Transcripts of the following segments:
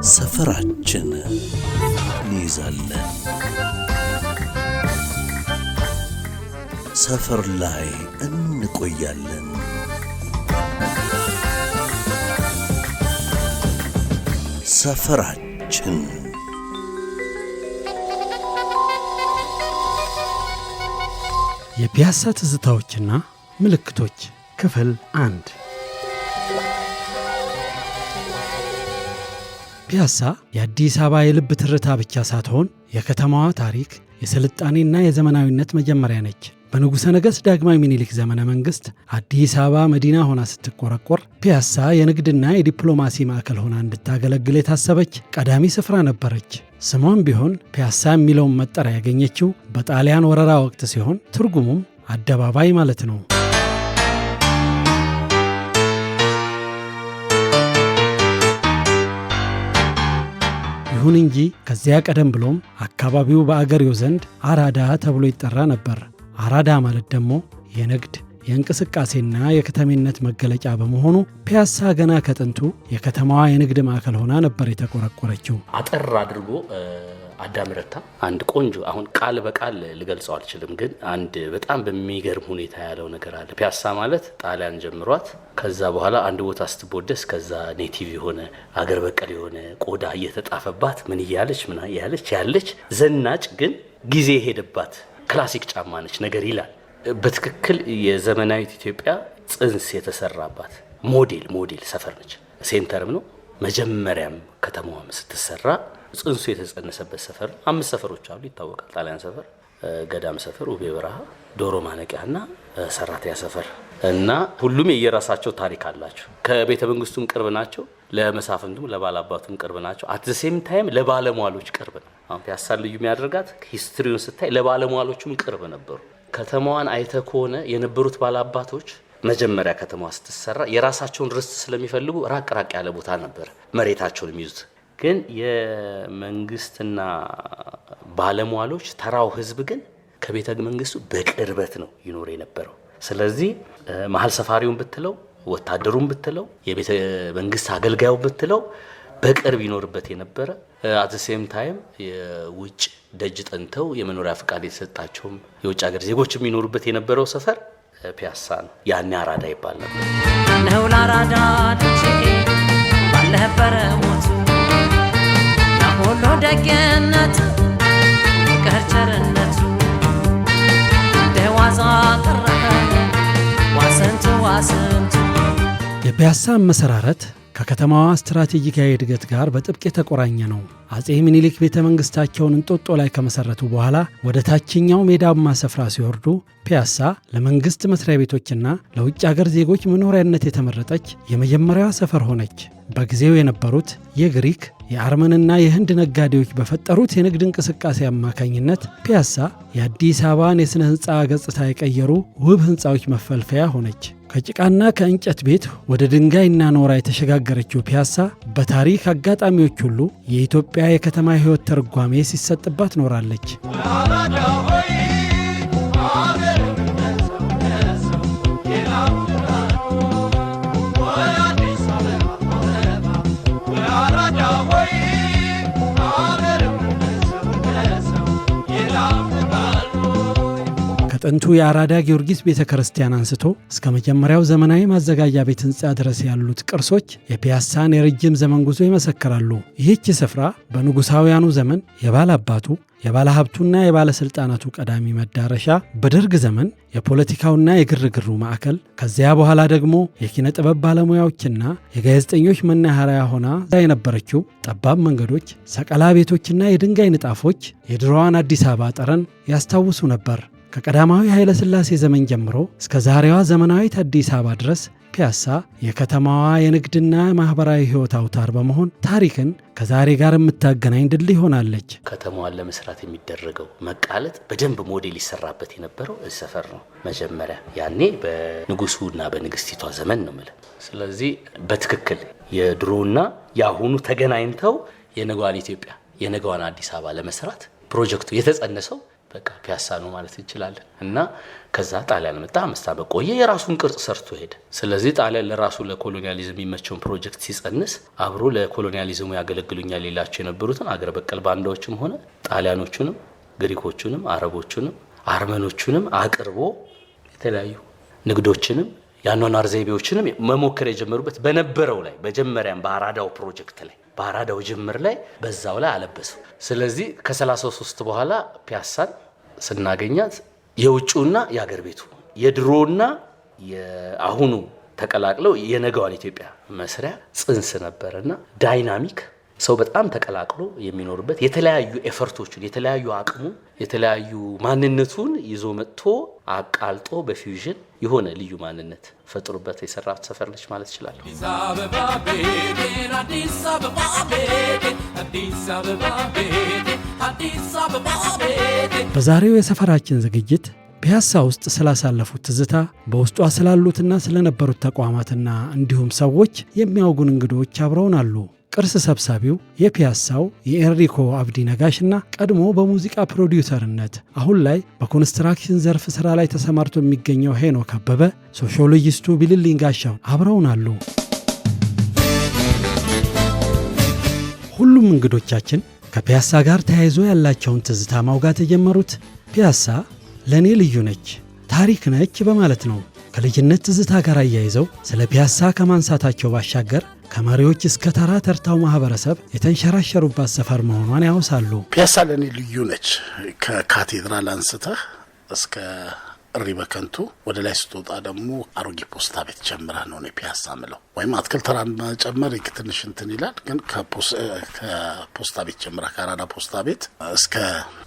ሰፈራችን እንይዛለን። ሰፈር ላይ እንቆያለን። ሰፈራችን የፒያሳ ትዝታዎችና ምልክቶች ክፍል 1። ፒያሳ የአዲስ አበባ የልብ ትርታ ብቻ ሳትሆን የከተማዋ ታሪክ፣ የስልጣኔና የዘመናዊነት መጀመሪያ ነች። በንጉሠ ነገሥት ዳግማዊ ምኒልክ ዘመነ መንግሥት አዲስ አበባ መዲና ሆና ስትቆረቆር ፒያሳ የንግድና የዲፕሎማሲ ማዕከል ሆና እንድታገለግል የታሰበች ቀዳሚ ስፍራ ነበረች። ስሟም ቢሆን ፒያሳ የሚለውን መጠሪያ ያገኘችው በጣሊያን ወረራ ወቅት ሲሆን ትርጉሙም አደባባይ ማለት ነው። ይሁን እንጂ ከዚያ ቀደም ብሎም አካባቢው በአገሬው ዘንድ አራዳ ተብሎ ይጠራ ነበር። አራዳ ማለት ደግሞ የንግድ የእንቅስቃሴና የከተሜነት መገለጫ በመሆኑ ፒያሳ ገና ከጥንቱ የከተማዋ የንግድ ማዕከል ሆና ነበር የተቆረቆረችው። አጠር አድርጎ አዳም ረታ አንድ ቆንጆ አሁን ቃል በቃል ልገልጸው አልችልም፣ ግን አንድ በጣም በሚገርም ሁኔታ ያለው ነገር አለ። ፒያሳ ማለት ጣሊያን ጀምሯት ከዛ በኋላ አንድ ቦታ ስትቦደስ ከዛ ኔቲቭ የሆነ አገር በቀል የሆነ ቆዳ እየተጣፈባት ምን ያለች ዘናጭ ግን ጊዜ ሄደባት ክላሲክ ጫማ ነች ነገር ይላል። በትክክል የዘመናዊት ኢትዮጵያ ጽንስ የተሰራባት ሞዴል ሰፈር ነች። ሴንተርም ነው። መጀመሪያም ከተማዋም ስትሰራ ጽንሱ የተጸነሰበት ሰፈር 5 ሰፈሮች አሉ ይታወቃል። ጣሊያን ሰፈር፣ ገዳም ሰፈር፣ ውቤ በረሃ፣ ዶሮ ማነቂያና ሰራተኛ ሰፈር እና ሁሉም የየራሳቸው ታሪክ አላቸው። ከቤተ መንግስቱም ቅርብ ናቸው፣ ለመሳፍንቱም ለባላባቱም ቅርብ ናቸው። አት ዘ ሴም ታይም ለባለሟሎች ቅርብ ነው። አሁን ፒያሳ ልዩ የሚያደርጋት ሂስትሪውን ስታይ ለባለሟሎቹም ቅርብ ነበሩ። ከተማዋን አይተ ከሆነ የነበሩት ባላባቶች መጀመሪያ ከተማዋ ስትሰራ የራሳቸውን ርስት ስለሚፈልጉ ራቅ ያለ ቦታ ነበር መሬታቸውን የሚይዙት። ግን የመንግስትና ባለሟሎች ተራው ህዝብ ግን ከቤተ መንግስቱ በቅርበት ነው ይኖር የነበረው። ስለዚህ መሀል ሰፋሪውን ብትለው፣ ወታደሩን ብትለው፣ የቤተ መንግስት አገልጋዩን ብትለው በቅርብ ይኖርበት የነበረ አት ዘ ሴም ታይም የውጭ ደጅ ጠንተው የመኖሪያ ፍቃድ የተሰጣቸውም የውጭ ሀገር ዜጎች የሚኖሩበት የነበረው ሰፈር ፒያሳ ነው። ያኔ አራዳ ይባል ነበር። ነው ለአራዳ ልጅ ባለበረ ሞቱ ሁሉ ደግነቱ ከቸርነቱ ደዋዛ ቀረበ ዋሰንቱ የፒያሳ መሰራረት ከከተማዋ ስትራቴጂካዊ እድገት ጋር በጥብቅ የተቆራኘ ነው። አጼ ምኒልክ ቤተ መንግስታቸውን እንጦጦ ላይ ከመሰረቱ በኋላ ወደ ታችኛው ሜዳማ ስፍራ ሲወርዱ ፒያሳ ለመንግስት መስሪያ ቤቶችና ለውጭ ሀገር ዜጎች መኖሪያነት የተመረጠች የመጀመሪያዋ ሰፈር ሆነች። በጊዜው የነበሩት የግሪክ የአርመንና የህንድ ነጋዴዎች በፈጠሩት የንግድ እንቅስቃሴ አማካኝነት ፒያሳ የአዲስ አበባን የሥነ ሕንፃ ገጽታ የቀየሩ ውብ ሕንፃዎች መፈልፈያ ሆነች። ከጭቃና ከእንጨት ቤት ወደ ድንጋይና ኖራ የተሸጋገረችው ፒያሳ በታሪክ አጋጣሚዎች ሁሉ የኢትዮጵያ የከተማ ሕይወት ተርጓሜ ሲሰጥባት ኖራለች። ከጥንቱ የአራዳ ጊዮርጊስ ቤተ ክርስቲያን አንስቶ እስከ መጀመሪያው ዘመናዊ ማዘጋጃ ቤት ሕንፃ ድረስ ያሉት ቅርሶች የፒያሳን የረጅም ዘመን ጉዞ ይመሰክራሉ። ይህች ስፍራ በንጉሳውያኑ ዘመን የባላባቱ የባለሀብቱና የባለሥልጣናቱ ቀዳሚ መዳረሻ፣ በደርግ ዘመን የፖለቲካውና የግርግሩ ማዕከል፣ ከዚያ በኋላ ደግሞ የኪነ ጥበብ ባለሙያዎችና የጋዜጠኞች መናኸሪያ ሆና የነበረችው ጠባብ መንገዶች፣ ሰቀላ ቤቶችና የድንጋይ ንጣፎች የድሮዋን አዲስ አበባ ጠረን ያስታውሱ ነበር። ከቀዳማዊ ኃይለ ሥላሴ ዘመን ጀምሮ እስከ ዛሬዋ ዘመናዊት አዲስ አበባ ድረስ ፒያሳ የከተማዋ የንግድና ማህበራዊ ሕይወት አውታር በመሆን ታሪክን ከዛሬ ጋር የምታገናኝ ድልድይ ሆናለች። ከተማዋን ለመስራት የሚደረገው መቃለጥ በደንብ ሞዴል ይሰራበት የነበረው እዚህ ሰፈር ነው። መጀመሪያ ያኔ በንጉሱና በንግስቲቷ ዘመን ነው ማለት። ስለዚህ በትክክል የድሮና ያሁኑ ተገናኝተው የነገዋን ኢትዮጵያ የነገዋን አዲስ አበባ ለመስራት ፕሮጀክቱ የተጸነሰው በቃ ፒያሳ ነው ማለት እንችላለን። እና ከዛ ጣሊያን መጣ 5 ዓመት ቆየ፣ የራሱን ቅርጽ ሰርቶ ሄደ። ስለዚህ ጣሊያን ለራሱ ለኮሎኒያሊዝም የሚመቸውን ፕሮጀክት ሲጸንስ አብሮ ለኮሎኒያሊዝሙ ያገለግሉኛል ይላቸው የነበሩትን አገር በቀል ባንዳዎችም ሆነ ጣሊያኖቹንም ግሪኮቹንም አረቦቹንም አርመኖቹንም አቅርቦ የተለያዩ ንግዶችንም ያኗኗር ዘይቤዎችንም መሞከር የጀመሩበት በነበረው ላይ በጀመሪያም በአራዳው ፕሮጀክት ላይ በአራዳው ጅምር ላይ በዛው ላይ አለበሰው። ስለዚህ ከ33 በኋላ ፒያሳን ስናገኛት የውጭውና የአገር ቤቱ የድሮና የአሁኑ ተቀላቅለው የነገዋን ኢትዮጵያ መስሪያ ጽንስ ነበርና ዳይናሚክ ሰው በጣም ተቀላቅሎ የሚኖርበት የተለያዩ ኤፈርቶችን የተለያዩ አቅሙ የተለያዩ ማንነቱን ይዞ መጥቶ አቃልጦ በፊውዥን የሆነ ልዩ ማንነት ፈጥሩበት የሰራት ሰፈር ነች ማለት ይችላል። በዛሬው የሰፈራችን ዝግጅት ፒያሳ ውስጥ ስላሳለፉት ትዝታ በውስጧ ስላሉትና ስለነበሩት ተቋማትና እንዲሁም ሰዎች የሚያወጉን እንግዶች አብረውን አሉ። ቅርስ ሰብሳቢው የፒያሳው የኤንሪኮ አብዲ ነጋሽና ቀድሞ በሙዚቃ ፕሮዲውሰርነት አሁን ላይ በኮንስትራክሽን ዘርፍ ሥራ ላይ ተሰማርቶ የሚገኘው ሄኖክ አበበ፣ ሶሺዮሎጂስቱ ቢልልኝ ጋሻው አብረውን አሉ። ሁሉም እንግዶቻችን ከፒያሳ ጋር ተያይዞ ያላቸውን ትዝታ ማውጋት የጀመሩት ፒያሳ ለእኔ ልዩ ነች፣ ታሪክ ነች በማለት ነው። ከልጅነት ትዝታ ጋር አያይዘው ስለ ፒያሳ ከማንሳታቸው ባሻገር ከመሪዎች እስከ ተራ ተርታው ማህበረሰብ የተንሸራሸሩባት ሰፈር መሆኗን ያወሳሉ። ፒያሳ ለእኔ ልዩ ነች። ከካቴድራል አንስተህ እስከ እሪ በከንቱ ወደ ላይ ስትወጣ ደግሞ አሮጌ ፖስታ ቤት ጀምረህ ነው ፒያሳ ምለው። ወይም አትክልት ተራና ጨመር ትንሽ እንትን ይላል፣ ግን ከፖስታ ቤት ጀምረህ ከአራዳ ፖስታ ቤት እስከ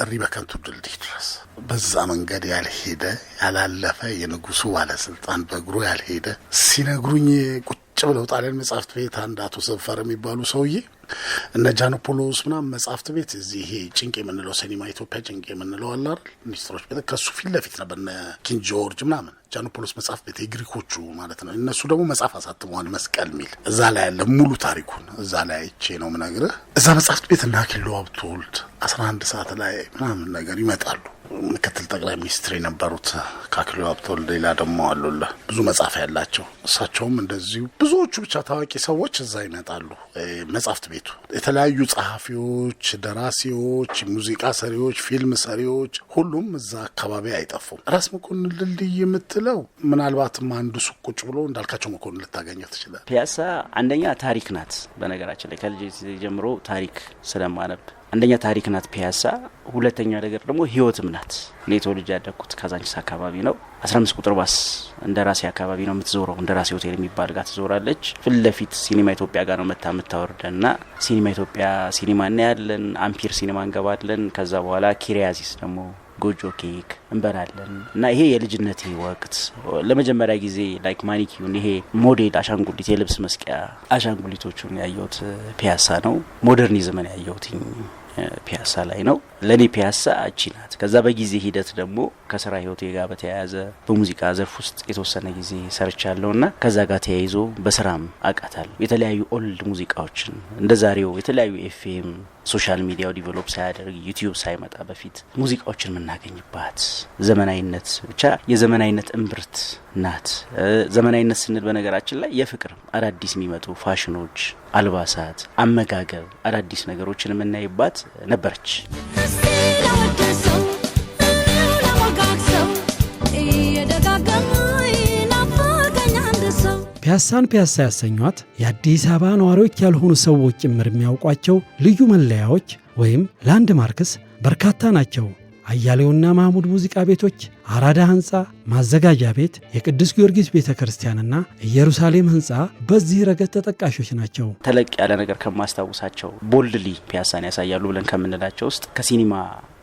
እሪ በከንቱ ድልድይ ድረስ በዛ መንገድ ያልሄደ ያላለፈ የንጉሱ ባለስልጣን በእግሩ ያልሄደ ሲነግሩኝ ቁጭ ብለው ጣሊያን መጽሐፍት ቤት አንድ አቶ ሰፈር የሚባሉ ሰውዬ እነ ጃኖፖሎስ ምናምን መጽሐፍት ቤት እዚህ ይሄ ጭንቅ የምንለው ሲኒማ ኢትዮጵያ ጭንቅ የምንለው አለ አይደል ሚኒስትሮች ቤት ከሱ ፊት ለፊት ነበር እነ ኪንግ ጆርጅ ምናምን ጃኖፖሎስ መጽሐፍ ቤት የግሪኮቹ ማለት ነው። እነሱ ደግሞ መጽሐፍ አሳትመዋል መስቀል ሚል እዛ ላይ ያለ ሙሉ ታሪኩን እዛ ላይ አይቼ ነው ምነግርህ። እዛ መጽሐፍት ቤት እና ኪሎ ሀብተወልድ 11 ሰዓት ላይ ምናምን ነገር ይመጣሉ። ምክትል ጠቅላይ ሚኒስትር የነበሩት ካክሎ ሀብተወልድ ሌላ ደግሞ አሉላ ብዙ መጽሐፍ ያላቸው እሳቸውም እንደዚሁ ብዙዎቹ ብቻ ታዋቂ ሰዎች እዛ ይመጣሉ። መጽሐፍት ቤቱ የተለያዩ ጸሐፊዎች፣ ደራሲዎች፣ ሙዚቃ ሰሪዎች፣ ፊልም ሰሪዎች ሁሉም እዛ አካባቢ አይጠፉም። ራስ መኮንን ድልድይ የምትለው ምናልባትም አንዱ ሱቅ ቁጭ ብሎ እንዳልካቸው መኮንን ልታገኘው ትችላል። ፒያሳ አንደኛ ታሪክ ናት። በነገራችን ላይ ከልጅ ጀምሮ ታሪክ ስለማነብ አንደኛ ታሪክ ናት ፒያሳ። ሁለተኛ ነገር ደግሞ ህይወትም ናት። እኔ ተወልጄ ያደግኩት ካዛንቺስ አካባቢ ነው። 15 ቁጥር ባስ እንደራሴ አካባቢ ነው የምትዞረው። እንደራሴ ሆቴል የሚባል ጋር ትዞራለች። ፊት ለፊት ሲኒማ ኢትዮጵያ ጋር ነው የምታወርደና ሲኒማ ኢትዮጵያ ሲኒማ እናያለን። አምፒር ሲኒማ እንገባለን። ከዛ በኋላ ኪሪያዚስ ደግሞ ጎጆ ኬክ እንበላለን እና ይሄ የልጅነቴ ወቅት ለመጀመሪያ ጊዜ ላይክ ማኒኪውን ይሄ ሞዴል አሻንጉሊት የልብስ መስቂያ አሻንጉሊቶቹን ያየሁት ፒያሳ ነው። ሞደርኒዝምን ያየሁት ፒያሳ ላይ ነው። ለኔ ፒያሳ እቺ ናት። ከዛ በጊዜ ሂደት ደግሞ ከስራ ህይወቴ ጋር በተያያዘ በሙዚቃ ዘርፍ ውስጥ የተወሰነ ጊዜ ሰርቻለሁና ከዛ ጋር ተያይዞ በስራም አቃታለሁ። የተለያዩ ኦልድ ሙዚቃዎችን እንደዛሬው የተለያዩ ኤፍኤም ሶሻል ሚዲያው ዲቨሎፕ ሳያደርግ ዩቲዩብ ሳይመጣ በፊት ሙዚቃዎችን የምናገኝባት ዘመናዊነት ብቻ የዘመናዊነት እምብርት ናት። ዘመናዊነት ስንል በነገራችን ላይ የፍቅር አዳዲስ የሚመጡ ፋሽኖች፣ አልባሳት፣ አመጋገብ አዳዲስ ነገሮችን የምናይባት ነበረች። ፒያሳን ፒያሳ ያሰኟት የአዲስ አበባ ነዋሪዎች ያልሆኑ ሰዎች ጭምር የሚያውቋቸው ልዩ መለያዎች ወይም ላንድ ማርክስ በርካታ ናቸው። አያሌውና ማህሙድ ሙዚቃ ቤቶች፣ አራዳ ህንፃ፣ ማዘጋጃ ቤት፣ የቅዱስ ጊዮርጊስ ቤተ ክርስቲያንና ኢየሩሳሌም ህንፃ በዚህ ረገድ ተጠቃሾች ናቸው። ተለቅ ያለ ነገር ከማስታውሳቸው ቦልድሊ ፒያሳን ያሳያሉ ብለን ከምንላቸው ውስጥ ከሲኒማ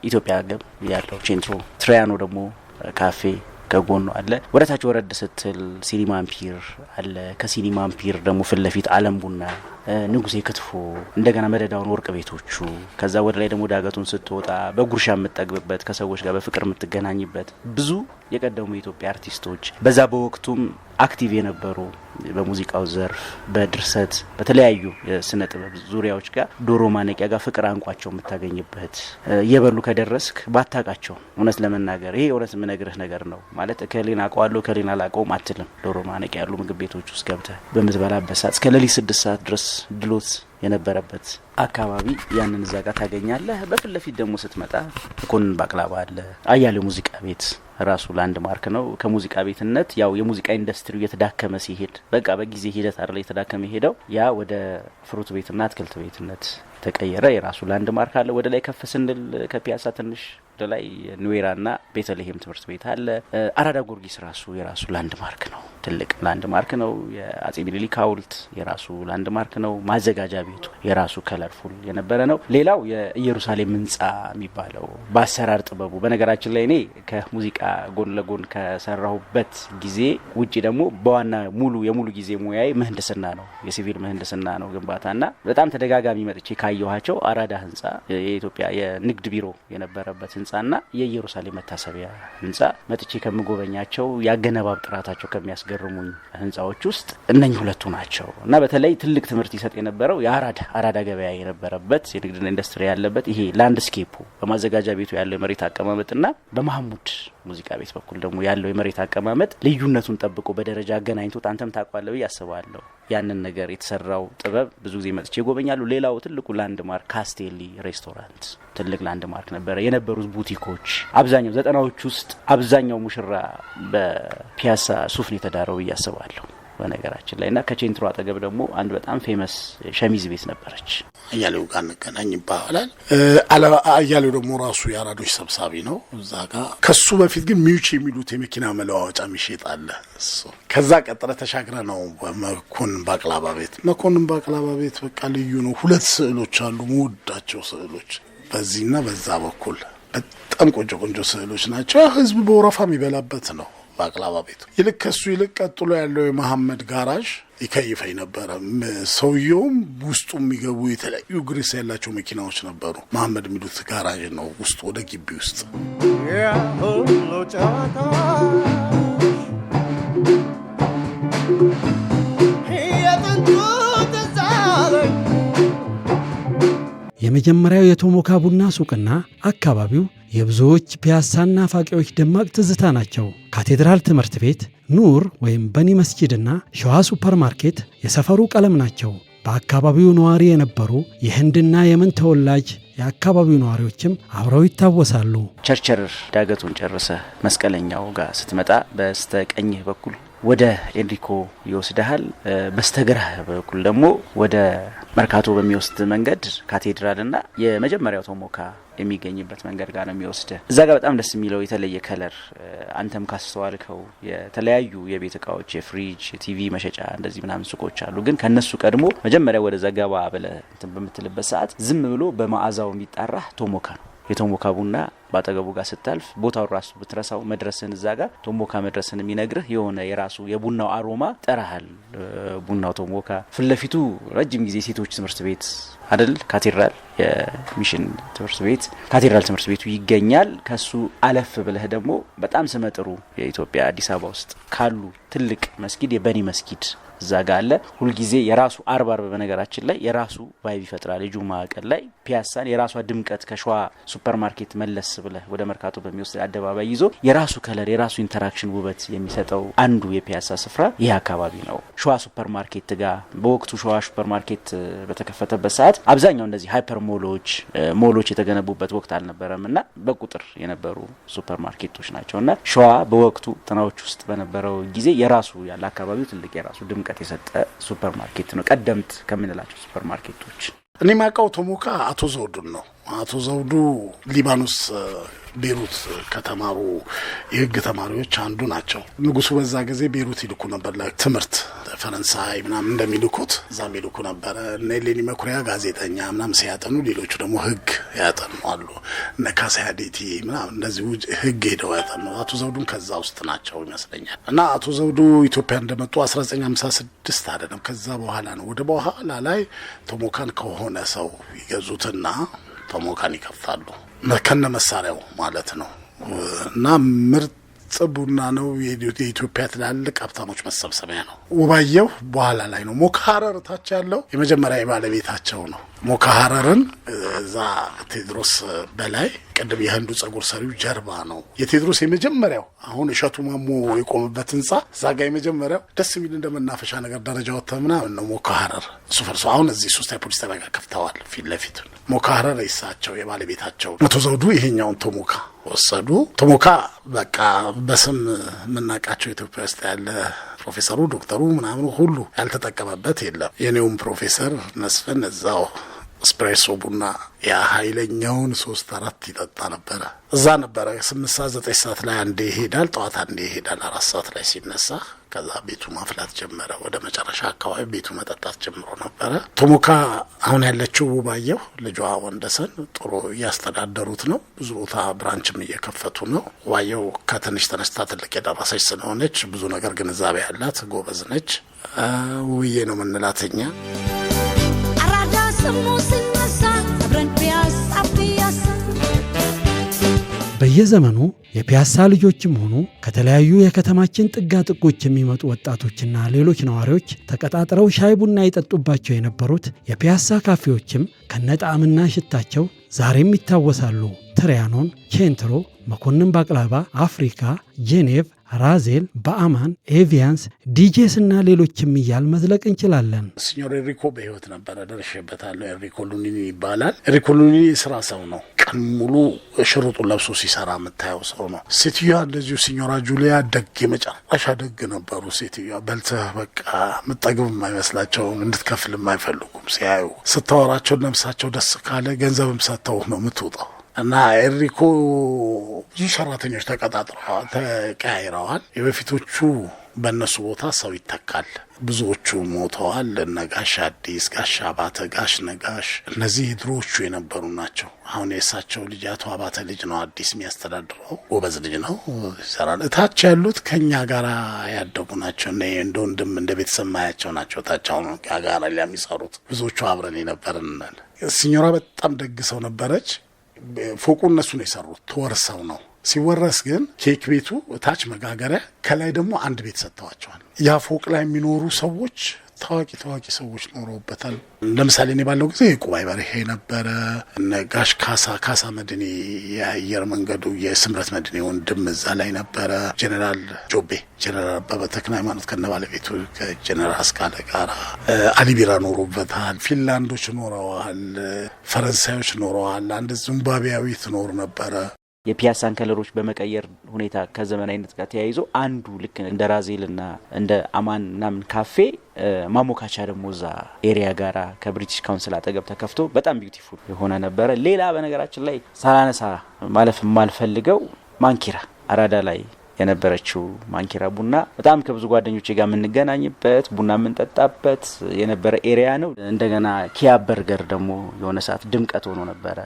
ኢትዮጵያ ገብ ያለው ቼንትሮ ትሪያኖ ደግሞ ካፌ ከጎኑ አለ። ወደታች ወረድ ስትል ሲኒማ አምፒር አለ። ከሲኒማ አምፒር ደግሞ ፊት ለፊት አለም ቡና፣ ንጉሴ ክትፎ፣ እንደገና መደዳውን ወርቅ ቤቶቹ። ከዛ ወደ ላይ ደግሞ ዳገቱን ስትወጣ በጉርሻ የምትጠግብበት ከሰዎች ጋር በፍቅር የምትገናኝበት ብዙ የቀደሙ የኢትዮጵያ አርቲስቶች በዛ በወቅቱም አክቲቭ የነበሩ በሙዚቃው ዘርፍ በድርሰት በተለያዩ የስነ ጥበብ ዙሪያዎች ጋር ዶሮ ማነቂያ ጋር ፍቅር አንቋቸው የምታገኝበት የበሉ ከደረስክ ባታቃቸው እውነት ለመናገር ይሄ እውነት የምነግርህ ነገር ነው ማለት ከሌና አቋዋለሁ ከሌና አላቀውም አትልም። ዶሮ ማነቂያ ያሉ ምግብ ቤቶች ውስጥ ገብተህ በምትበላበት ሰዓት እስከ ሌሊት 6 ሰዓት ድረስ ድሎት የነበረበት አካባቢ ያንን እዛ ጋር ታገኛለህ። በፊት ለፊት ደግሞ ስትመጣ መኮንን ባቅላባ አለ። አያሌው ሙዚቃ ቤት ራሱ ላንድ ማርክ ነው። ከሙዚቃ ቤትነት ያው የሙዚቃ ኢንዱስትሪው የተዳከመ ሲሄድ በቃ በጊዜ ሂደት አይደል የተዳከመ ሄደው ያ ወደ ፍሩት ቤትና አትክልት ቤትነት ተቀየረ። የራሱ ላንድ ማርክ አለ። ወደ ላይ ከፍ ስንል ከፒያሳ ትንሽ ወደ ላይ ኑዌራና ቤተልሔም ትምህርት ቤት አለ። አራዳ ጊዮርጊስ ራሱ የራሱ ላንድ ማርክ ነው። ትልቅ ላንድ ማርክ ነው። የአጼ ሚኒሊክ ሐውልት የራሱ ላንድ ማርክ ነው። ማዘጋጃ ቤቱ የራሱ ከለርፉል የነበረ ነው። ሌላው የኢየሩሳሌም ህንጻ የሚባለው በአሰራር ጥበቡ በነገራችን ላይ እኔ ከሙዚቃ ጎን ለጎን ከሰራሁበት ጊዜ ውጪ ደግሞ በዋና የሙሉ ጊዜ ሙያዬ ምህንድስና ነው። የሲቪል ምህንድስና ነው ግንባታና በጣም ተደጋጋሚ መጥቼ ካየኋቸው አራዳ ህንጻ የኢትዮጵያ የንግድ ቢሮ የነበረበት ህንጻና የኢየሩሳሌም መታሰቢያ ህንጻ መጥቼ ከምጎበኛቸው ያገነባብ ጥራታቸው ከሚያስገርሙኝ ህንጻዎች ውስጥ እነኚህ ሁለቱ ናቸው። እና በተለይ ትልቅ ትምህርት ይሰጥ የነበረው የአራዳ ገበያ የነበረበት የንግድና ኢንዱስትሪ ያለበት ይሄ ላንድስኬፑ በማዘጋጃ ቤቱ ያለው የመሬት አቀማመጥና በመሐሙድ ሙዚቃ ቤት በኩል ደግሞ ያለው የመሬት አቀማመጥ ልዩነቱን ጠብቆ በደረጃ አገናኝቶት አንተም ታቋለው ያስባለሁ። ያንን ነገር የተሰራው ጥበብ ብዙ ጊዜ መጥቼ ጎበኛሉ። ሌላው ትልቁ ላንድ ማርክ ካስቴሊ ሬስቶራንት ትልቅ ላንድ ማርክ ነበር። የነበሩት ቡቲኮች አብዛኛው 90ዎች ውስጥ አብዛኛው ሙሽራ በፒያሳ ሱፍ ነው የተዳረው ያስባለሁ በነገራችን ላይና ከቼንትሮ አጠገብ ደግሞ አንድ በጣም ፌመስ ሸሚዝ ቤት ነበረች። አያሌው ጋር እንገናኝ ይባላል። አያሌው ደግሞ ራሱ የአራዶች ሰብሳቢ ነው እዛ ጋር። ከሱ በፊት ግን ሚውች የሚሉት የመኪና መለዋወጫ ሚሸጣለ እሱ። ከዛ ቀጥረ ተሻግረ ነው መኮንን ባቅላባ ቤት። መኮንን ባቅላባ ቤት በቃ ልዩ ነው። 2 ስዕሎች አሉ ሙዳቸው ስዕሎች በዚህና በዛ በኩል በጣም ቆንጆ ስዕሎች ናቸው። ህዝብ በወረፋ የሚበላበት ነው ባቅላባ ቤቱ። ይልቅ ከሱ ይልቅ ቀጥሎ ያለው የመሐመድ ጋራዥ ይከይፈኝ ነበረ። ሰውየውም ውስጡ የሚገቡ የተለያዩ ግሬስ ያላቸው መኪናዎች ነበሩ። መሐመድ የሚሉት ጋራዥ ነው ውስጡ ወደ ግቢ ውስጥ የመጀመሪያው የቶሞካ ቡና ሱቅና አካባቢው የብዙዎች ፒያሳና ፋቂዎች ደማቅ ትዝታ ናቸው። ካቴድራል ትምህርት ቤት፣ ኑር ወይም በኒ መስጂድና ሸዋ ሱፐርማርኬት የሰፈሩ ቀለም ናቸው። በአካባቢው ነዋሪ የነበሩ የህንድና የመን ተወላጅ የአካባቢው ነዋሪዎችም አብረው ይታወሳሉ። ቸርቸር ዳገቱን ጨርሰ መስቀለኛው ጋር ስትመጣ በስተቀኝህ በኩል ወደ ኤንሪኮ ይወስዳል። በስተግራህ በኩል ደግሞ ወደ መርካቶ በሚወስድ መንገድ ካቴድራልና የመጀመሪያው ቶሞካ የሚገኝበት መንገድ ጋር ነው የሚወስደ። እዛ ጋር በጣም ደስ የሚለው የተለየ ከለር አንተም ካስተዋልከው የተለያዩ የቤት እቃዎች የፍሪጅ የቲቪ መሸጫ እንደዚህ ምናምን ሱቆች አሉ። ግን ከነሱ ቀድሞ መጀመሪያ ወደ ዘገባ ብለህ እንትን በምትልበት ሰዓት ዝም ብሎ በመዓዛው የሚጣራ ቶሞካ ነው። የቶሞካ ቡና ባጠገቡ ጋር ስታልፍ ቦታው ራሱ ብትረሳው መድረስን እዛ ጋር ቶሞካ መድረስን የሚነግርህ የሆነ የራሱ የቡናው አሮማ ጠራሃል። ቡናው ቶሞካ ፍለፊቱ ረጅም ጊዜ ሴቶች ትምህርት ቤት አይደል ካቴድራል የሚሽን ትምህርት ቤት ካቴድራል ትምህርት ቤቱ ይገኛል። ከሱ አለፍ ብለህ ደግሞ በጣም ስመጥሩ የኢትዮጵያ አዲስ አበባ ውስጥ ካሉ ትልቅ መስጊድ የበኒ መስጊድ እዛ ጋር አለ። ሁሉ ጊዜ የራሱ አርብ በነገራችን ላይ የራሱ ቫይብ ይፈጥራል። የጁማ ቀን ላይ ፒያሳን የራሷ ድምቀት ከሸዋ ሱፐርማርኬት መለስ ብለህ ወደ መርካቶ በሚወስድ አደባባይ ይዞ የራሱ ከለር የራሱ ኢንተራክሽን ውበት የሚሰጠው አንዱ የፒያሳ ስፍራ ይህ አካባቢ ነው። ሸዋ ሱፐርማርኬት ጋር በወቅቱ ሸዋ ሱፐርማርኬት በተከፈተበት ሰዓት አብዛኛው እንደዚህ ሃይፐር ሞሎች የተገነቡበት ወቅት አልነበረምና በቁጥር የነበሩ ሱፐርማርኬቶች ናቸውና ሸዋ በወቅቱ ጥናዎች ውስጥ በነበረው ጊዜ የራሱ ያለ አካባቢው ትልቅ የራሱ ድምቀት የሰጠ ሱፐርማርኬት ነው። ቀደምት ከምንላቸው ሱፐርማርኬቶች እኔ ማውቀው ቶሞካ አቶ ዘውዱን ነው። አቶ ዘውዱ ሊባኖስ ቤሩት ከተማሩ የህግ ተማሪዎች አንዱ ናቸው። ንጉሱ በዛ ጊዜ ቤሩት ይልኩ ነበር ለትምህርት ፈረንሳይ ምናምን እንደሚልኩት እዛም ይልኩ ነበር። እነ ሌኒ መኩሪያ ጋዜጠኛ ምናምን ሲያጠኑ ሌሎቹ ደግሞ ህግ ያጠኑ አሉ። እነ ካሳያዴቲ ምናምን እንደዚህ ህግ ሄደው ያጠኑ። አቶ ዘውዱን ከዛ ውስጥ ናቸው ይመስለኛል። እና አቶ ዘውዱ ኢትዮጵያ እንደመጡ 1956 አይደለም ከዛ በኋላ ነው። ወደ በኋላ ላይ ቶሞካን ከሆነ ሰው ይገዙትና ቶሞካን ይከፍታሉ ከነ መሳሪያው ማለት ነው። እና ምርጥ ምርጥ ቡና ነው። የኢትዮጵያ ትላልቅ ሀብታሞች መሰብሰቢያ ነው። ውባየሁ በኋላ ላይ ነው። ሞካ ሀረር ታች ያለው የመጀመሪያ የባለቤታቸው ነው። ሞካ ሀረርን እዛ ቴዎድሮስ በላይ ቅድም የህንዱ ጸጉር ሰሪው ጀርባ ነው። የቴዎድሮስ የመጀመሪያው አሁን እሸቱ ማሞ የቆመበት ህንጻ እዛ ጋር የመጀመሪያው ደስ የሚል እንደመናፈሻ ነገር ደረጃ ወጥተህ ምናምን ነው ሞካ ሀረር። እሱ ፈርሶ አሁን እዚህ 3 ፖሊስ ጣቢያ ጋር ከፍተዋል ፊት ለፊት። ሞካ ሀረር ይሳቸው የባለቤታቸው መቶ ዘውዱ ይሄኛውን ቶሞካ ወሰዱ። ቶሞካ በቃ በስም የምናውቃቸው ኢትዮጵያ ውስጥ ያለ ፕሮፌሰሩ ዶክተሩ ምናምኑ ሁሉ ያልተጠቀመበት የለም። የኔውም ፕሮፌሰር መስፍን እዛው ስፕሬሶ ቡና ያ ኃይለኛውን 3-4 ይጠጣ ነበረ። እዛ ነበረ 8 ሰዓት 9 ሰዓት ላይ አንዴ ይሄዳል፣ ጠዋት አንዴ ይሄዳል። 4 ሰዓት ላይ ሲነሳ ከዛ ቤቱ ማፍላት ጀመረ። ወደ መጨረሻ አካባቢ ቤቱ መጠጣት ጀምሮ ነበረ። ቶሞካ አሁን ያለችው ውባየሁ ልጇ ወንደሰን ጥሩ እያስተዳደሩት ነው። ብዙ ቦታ ብራንችም እየከፈቱ ነው። ውባየሁ ከትንሽ ተነስታ ትልቅ የደረሰች ስለሆነች ብዙ ነገር ግንዛቤ ያላት ጎበዝ ነች። ውዬ ነው የምንላተኛ በየዘመኑ የፒያሳ ልጆችም ሆኑ ከተለያዩ የከተማችን ጥጋ ጥጎች የሚመጡ ወጣቶችና ሌሎች ነዋሪዎች ተቀጣጥረው ሻይ ቡና ይጠጡባቸው የነበሩት የፒያሳ ካፌዎችም ከነጣዕምና ሽታቸው ዛሬም ይታወሳሉ። ትሪያኖን፣ ቼንትሮ፣ መኮንን ባቅላባ፣ አፍሪካ፣ ጄኔቭ፣ ራዜል፣ በአማን፣ ኤቪያንስ፣ ዲጄስ እና ሌሎችም እያል መዝለቅ እንችላለን። ሲኞር ኤሪኮ በህይወት ነበረ፣ ደርሼበታለሁ። ኤሪኮ ሉኒኒ ይባላል። ኤሪኮ ሉኒኒ ስራ ሰው ነው። ቀን ሙሉ ሽሩጡን ለብሶ ሲሰራ የምታየው ሰው ነው። ሴትዮዋ እንደዚሁ ሲኞራ ጁሊያ ደግ፣ የመጨረሻ ደግ ነበሩ። ሴትዮዋ በልተህ በቃ ምጠግብ የማይመስላቸው እንድትከፍል የማይፈልጉም። ሲያዩ ስታወራቸው ነፍሳቸው ደስ ካለ ገንዘብም ሰጥተው ነው የምትወጣው። እና ኤሪኮ ብዙ ሰራተኞች ተቀጣጥረዋል፣ ተቀያይረዋል። የበፊቶቹ በእነሱ ቦታ ሰው ይተካል። ብዙዎቹ ሞተዋል። እነ ጋሽ አዲስ፣ ጋሽ አባተ፣ ጋሽ ነጋሽ እነዚህ ድሮዎቹ የነበሩ ናቸው። አሁን የእሳቸው ልጅ አቶ አባተ ልጅ ነው አዲስ የሚያስተዳድረው። ጎበዝ ልጅ ነው፣ ይሰራል። እታች ያሉት ከኛ ጋር ያደጉ ናቸው። እንደ ወንድም እንደ ቤተሰብ ማያቸው ናቸው። ታች አሁን ጋር የሚሰሩት ብዙዎቹ አብረን የነበርናል። ሲኞራ በጣም ደግ ሰው ነበረች። ፎቁ እነሱ ነው የሰሩት፣ ተወርሰው ነው። ሲወረስ ግን ኬክ ቤቱ ታች መጋገሪያ፣ ከላይ ደግሞ አንድ ቤት ሰጥተዋቸዋል። ያ ፎቅ ላይ የሚኖሩ ሰዎች ታዋቂ ሰዎች ኖረውበታል። ለምሳሌ እኔ ባለው ጊዜ ቁባይ በርሄ ነበረ፣ ጋሽ ካሳ መድኔ የአየር መንገዱ የስምረት መድኔ ወንድም እዛ ላይ ነበረ። ጄኔራል ጆቤ፣ ጄኔራል አበበ ተክለ ሃይማኖት ከነ ባለቤቱ ከጄኔራል አስካለ ጋራ አሊቢራ ኖሮበታል። ፊንላንዶች ኖረዋል፣ ፈረንሳዮች ኖረዋል። አንድ ዚምባብዌያዊ ትኖር ነበረ። የፒያሳን ከለሮች በመቀየር ሁኔታ ከዘመናዊነት ጋር ተያይዞ አንዱ ልክ እንደ ራዜልና እንደ አማን ምናምን ካፌ ማሞካቻ ደግሞ እዛ ኤሪያ ጋራ ከብሪቲሽ ካውንስል አጠገብ ተከፍቶ በጣም ቢዩቲፉል የሆነ ነበረ። ሌላ በነገራችን ላይ ሳላነሳ ማለፍ የማልፈልገው ማንኪራ አራዳ ላይ የነበረችው ማንኪራ ቡና በጣም ከብዙ ጓደኞቼ ጋር የምንገናኝበት ቡና የምንጠጣበት የነበረ ኤሪያ ነው። እንደገና ኪያ በርገር ደግሞ የሆነ ሰዓት ድምቀት ሆኖ ነበረ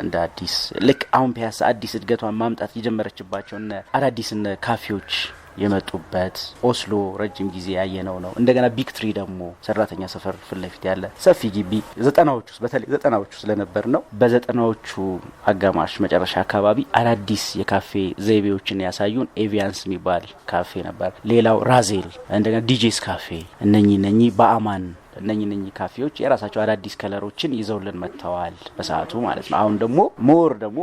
እንደ አዲስ። ልክ አሁን ፒያሳ አዲስ እድገቷን ማምጣት የጀመረችባቸው አዳዲስ ካፌዎች የመጡበት ኦስሎ ረጅም ጊዜ ያየነው ነው። እንደገና ቢግ ትሪ ደግሞ ሰራተኛ ሰፈር ፊት ለፊት ያለ ሰፊ ግቢ 90ዎቹ በተለይ 90ዎቹ ስለነበር ነው። በ90ዎቹ አጋማሽ መጨረሻ አካባቢ አዳዲስ የካፌ ዘይቤዎችን ያሳዩን ኤቪያንስ የሚባል ካፌ ነበር። ሌላው ራዜል፣ እንደገና ዲጄስ ካፌ፣ እነኚህ በአማን እነኚህ ካፌዎች የራሳቸው አዳዲስ ከለሮችን ይዘውልን መጥተዋል በሰዓቱ ማለት ነው። አሁን ደግሞ ሞር ደግሞ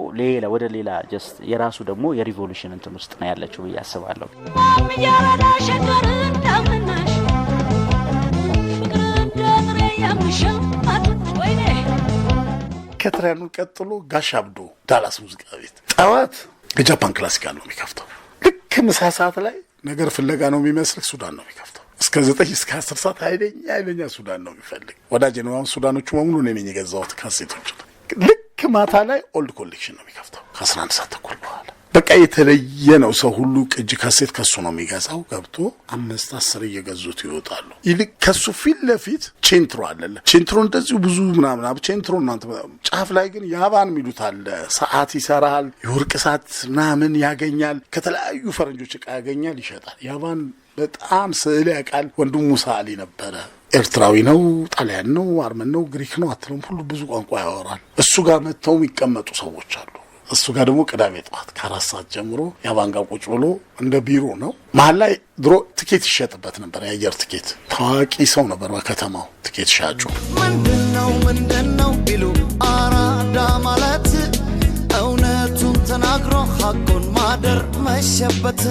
ወደ ሌላ ጀስት የራሱ ደግሞ የሪቮሉሽን እንትን ውስጥ ነው ያለችው ብዬ አስባለሁ። ከትሪያኑ ቀጥሎ ጋሽ አብዶ ዳላስ ሙዚቃ ቤት ጠዋት የጃፓን ክላሲካል ነው የሚከፍተው። ልክ ምሳ ሰዓት ላይ ነገር ፍለጋ ነው የሚመስል ሱዳን ነው የሚከፍተው። እስከ 9 እስከ 10 ሰዓት ኃይለኛ ሱዳን ነው የሚፈልግ። ወዳጄ ነው። አሁን ሱዳኖቹ በሙሉ እኔ ነኝ የገዛሁት ካሴቶች። ልክ ማታ ላይ ኦልድ ኮሌክሽን ነው የሚከፍተው ከ11 ሰዓት ተኩል በኋላ። በቃ የተለየ ነው። ሰው ሁሉ ቅጂ ካሴት ከሱ ነው የሚገዛው። ገብቶ 5-10 እየገዙት ይወጣሉ። ይልቅ ከሱ ፊት ለፊት ቼንትሮ አለ። ቼንትሮ እንደዚሁ ብዙ ምናምን ቼንትሮ እናንተ ጫፍ ላይ ግን ያባን የሚሉት አለ። ሰዓት ይሰራል፣ የወርቅ ሰዓት ምናምን ያገኛል። ከተለያዩ ፈረንጆች እቃ ያገኛል፣ ይሸጣል። ያባን በጣም ስዕል ያውቃል። ወንድሙ ሰዓሊ ነበረ። ኤርትራዊ ነው፣ ጣሊያን ነው፣ አርመን ነው፣ ግሪክ ነው፣ አትለም ሁሉ ብዙ ቋንቋ ያወራል። እሱ ጋር መጥተው የሚቀመጡ ሰዎች አሉ። እሱ ጋር ደግሞ ቅዳሜ ጠዋት ከ4 ሰዓት ጀምሮ ያባንጋ ቁጭ ብሎ እንደ ቢሮ ነው። መሀል ላይ ድሮ ትኬት ይሸጥበት ነበር፣ የአየር ትኬት። ታዋቂ ሰው ነበር በከተማው ትኬት ሻጩ። ምንድነው ቢሉ አራዳ ማለት እውነቱን ተናግሮ ሐቁን ማደር መሸበት።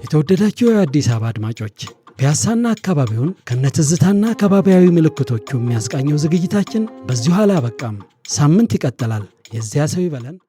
የተወደዳችሁ የአዲስ አበባ አድማጮች ፒያሳና አካባቢውን ከነትዝታና ከባቢያዊ ምልክቶቹ የሚያስቃኘው ዝግጅታችን በዚሁ አላበቃም። ሳምንት ይቀጥላል። የዚያ ሰው ይበለን።